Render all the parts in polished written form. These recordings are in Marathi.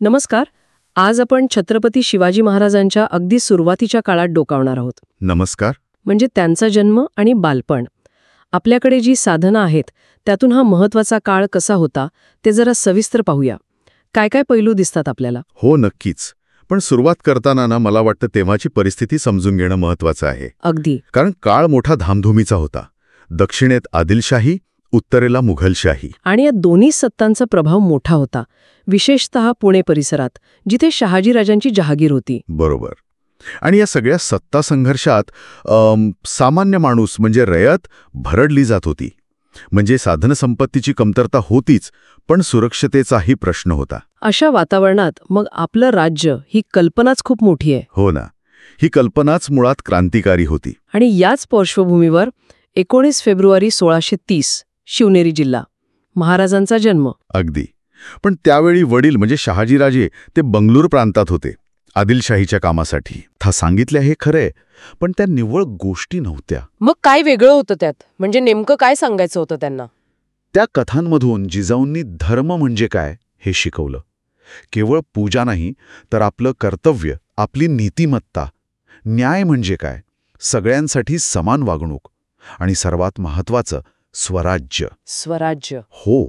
नमस्कार. आज आपण छत्रपती शिवाजी महाराजांच्या अगदी सुरुवातीच्या काळात डोकावणार आहोत. नमस्कार. म्हणजे त्यांचा जन्म आणि बालपण. आपल्याकडे जी साधनं आहेत त्यातून हा महत्वाचा काळ कसा होता ते जरा सविस्तर पाहूया. काय काय पैलू दिसतात आपल्याला? हो, नक्कीच. पण सुरुवात करताना मला वाटतं तेव्हाची परिस्थिती समजून घेणं महत्वाचं आहे. अगदी. कारण काळ मोठा धामधुमीचा होता. दक्षिणेत आदिलशाही, उत्तरेला मुघलशाही. आणि या दोन्ही सत्तांचा प्रभाव मोठा होता, विशेषतः पुणे परिसरात, जिथे शहाजीराजांची जहागीर होती. बरोबर. आणि या सगळ्या सत्ता संघर्षात सामान्य माणूस म्हणजे रयत भरडली जात होती. म्हणजे साधनसंपत्तीची कमतरता होतीच, पण सुरक्षतेचाही प्रश्न होता. अशा वातावरणात मग आपलं राज्य ही कल्पनाच खूप मोठी आहे. हो ना. ही कल्पनाच मुळात क्रांतिकारी होती. आणि याच पार्श्वभूमीवर 19 फेब्रुवारी 1630 शिवनेरी जिल्हा, महाराजांचा जन्म. अगदी. पण त्यावेळी वडील म्हणजे शहाजीराजे ते बंगळूर प्रांतात होते आदिलशाहीच्या कामासाठी. था सांगितले हे खरे, पण त्या निव्वळ गोष्टी नव्हत्या. मग काय वेगळं होतं त्यात? म्हणजे नेमकं काय सांगायचं होतं त्यांना? त्या कथांमधून जिजाऊंनी धर्म म्हणजे काय हे शिकवलं. केवळ पूजा नाही, तर आपलं कर्तव्य, आपली नीतिमत्ता, न्याय म्हणजे काय, सगळ्यांसाठी समान वागणूक, आणि सर्वात महत्वाचं स्वराज्य. स्वराज्य. हो,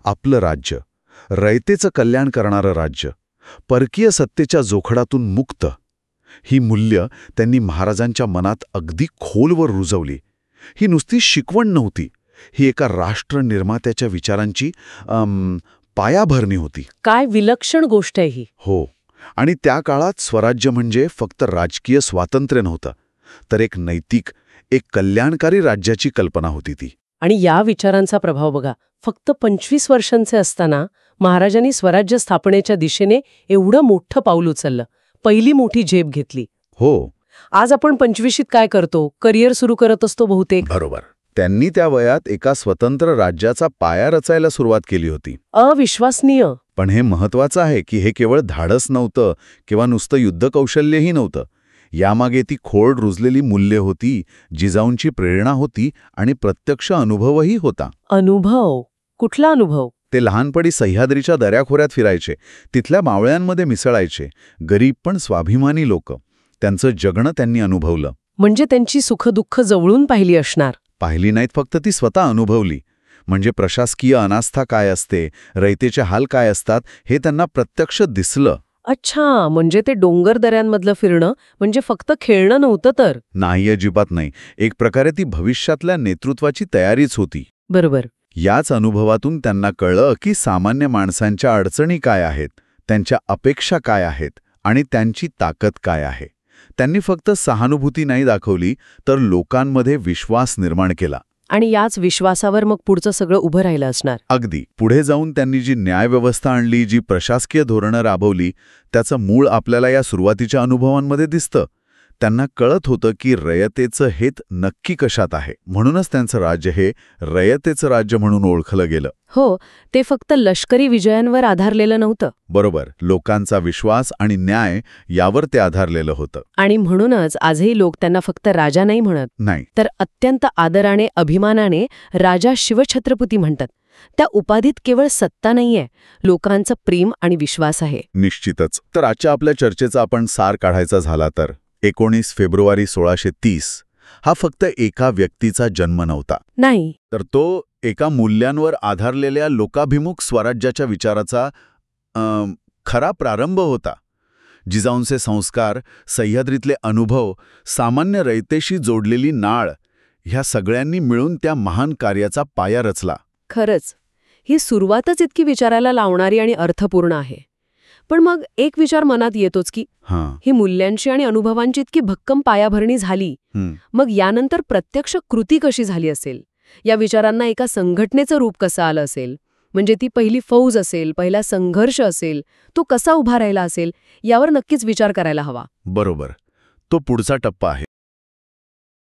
आपलं राज्य, रयतेचं कल्याण करणारं राज्य, परकीय सत्तेच्या जोखडातून मुक्त. ही मूल्य त्यांनी महाराजांच्या मनात अगदी खोलवर रुजवली. ही नुसती शिकवण नव्हती, ही एका राष्ट्र निर्मात्याच्या विचारांची पायाभरणी होती. काय विलक्षण गोष्ट आहे ही. हो. आणि त्या काळात स्वराज्य म्हणजे फक्त राजकीय स्वातंत्र्य नव्हतं, तर एक नैतिक, एक कल्याणकारी राज्याची कल्पना होती ती. आणि या विचारांचा प्रभाव बघा, फक्त 25 वर्षांचे असताना महाराजांनी स्वराज्य स्थापनेच्या दिशेने एवढं मोठं पाऊल उचललं, पहिली मोठी झेप घेतली. हो. आज आपण 25शीत काय करतो? करिअर सुरू करत असतो बहुतेक. बरोबर. त्यांनी त्या वयात एका स्वतंत्र राज्याचा पाया रचायला सुरुवात केली होती. अविश्वसनीय. पण हे महत्वाचं आहे की हे केवळ धाडस नव्हतं किंवा नुसतं युद्धकौशल्यही नव्हतं. यामागे ती खोड रुजलेली मूल्य होती, जिजाऊंची प्रेरणा होती आणि प्रत्यक्ष अनुभवही होता. अनुभव? कुठला अनुभव? ते लहानपणी सह्याद्रीच्या दऱ्याखोऱ्यात फिरायचे, तिथल्या मावळ्यांमध्ये मिसळायचे. गरीब पण स्वाभिमानी लोक. त्यांचं जगणं त्यांनी अनुभवलं. म्हणजे त्यांची सुखदुःख जवळून पाहिली असणार. पाहिली नाहीत, फक्त ती स्वतः अनुभवली. म्हणजे प्रशासकीय अनास्था काय असते, रयतेचे हाल काय असतात, हे त्यांना प्रत्यक्ष दिसलं. अच्छा, म्हणजे ते डोंगर दऱ्यांमधलं फिरणं म्हणजे फक्त खेळणं नव्हतं तर? नाही, अजिबात नाही. एक प्रकारे ती भविष्यातल्या नेतृत्वाची तयारीच होती. बरोबर. याच अनुभवातून त्यांना कळलं की सामान्य माणसांच्या अडचणी काय आहेत, त्यांच्या अपेक्षा काय आहेत आणि त्यांची ताकद काय आहे. त्यांनी फक्त सहानुभूती नाही दाखवली, तर लोकांमध्ये विश्वास निर्माण केला. आणि याच विश्वासावर मग पुढचं सगळं उभं राहिलं असणार. अगदी. पुढे जाऊन त्यांनी जी न्यायव्यवस्था आणली, जी प्रशासकीय धोरणं राबवली, त्याचं मूळ आपल्याला या सुरुवातीच्या अनुभवांमध्ये दिसतं. त्यांना कळत होतं की रयतेचं हित नक्की कशात आहे. म्हणूनच त्यांचं राज्य हे रयतेचं राज्य म्हणून ओळखलं गेलं. हो, ते फक्त लष्करी विजयांवर आधारलेलं नव्हतं. बरोबर. लोकांचा विश्वास आणि न्याय यावर ते आधारलेलं होतं. आणि म्हणूनच आजही लोक त्यांना फक्त राजा नाही म्हणत, नाही, तर अत्यंत आदराने, अभिमानाने राजा शिवछत्रपती म्हणतात. त्या उपाधीत केवळ सत्ता नाहीये, लोकांचं प्रेम आणि विश्वास आहे. निश्चितच. तर आजच्या आपल्या चर्चेचा आपण सार काढायचा झाला तर 19 फेब्रुवारी 1630 हा फक्त एका व्यक्तीचा जन्म नव्हता. नाही, तर तो एका मूल्यांवर आधारलेल्या लोकाभिमुख स्वराज्याच्या विचाराचा खरा प्रारंभ होता. जिजाऊंचे संस्कार, सह्याद्रीतले अनुभव, सामान्य रयतेशी जोडलेली नाळ, ह्या सगळ्यांनी मिळून त्या महान कार्याचा पाया रचला. खरंच ही सुरुवातच इतकी विचारायला लावणारी आणि अर्थपूर्ण आहे. पण मग एक विचार मनात येतोच की ही मूल्यांची आणि अनुभवांची इतकी भक्कम पायाभरणी झाली, मग यानंतर प्रत्यक्ष कृती कशी झाली असेल? या विचारांना एका संघटनेचं रूप कसं आलं असेल? म्हणजे ती पहिली फौज असेल, पहिला संघर्ष असेल, तो कसा उभा राहिला असेल, यावर नक्कीच विचार करायला हवा. बरोबर. तो पुढचा टप्पा आहे.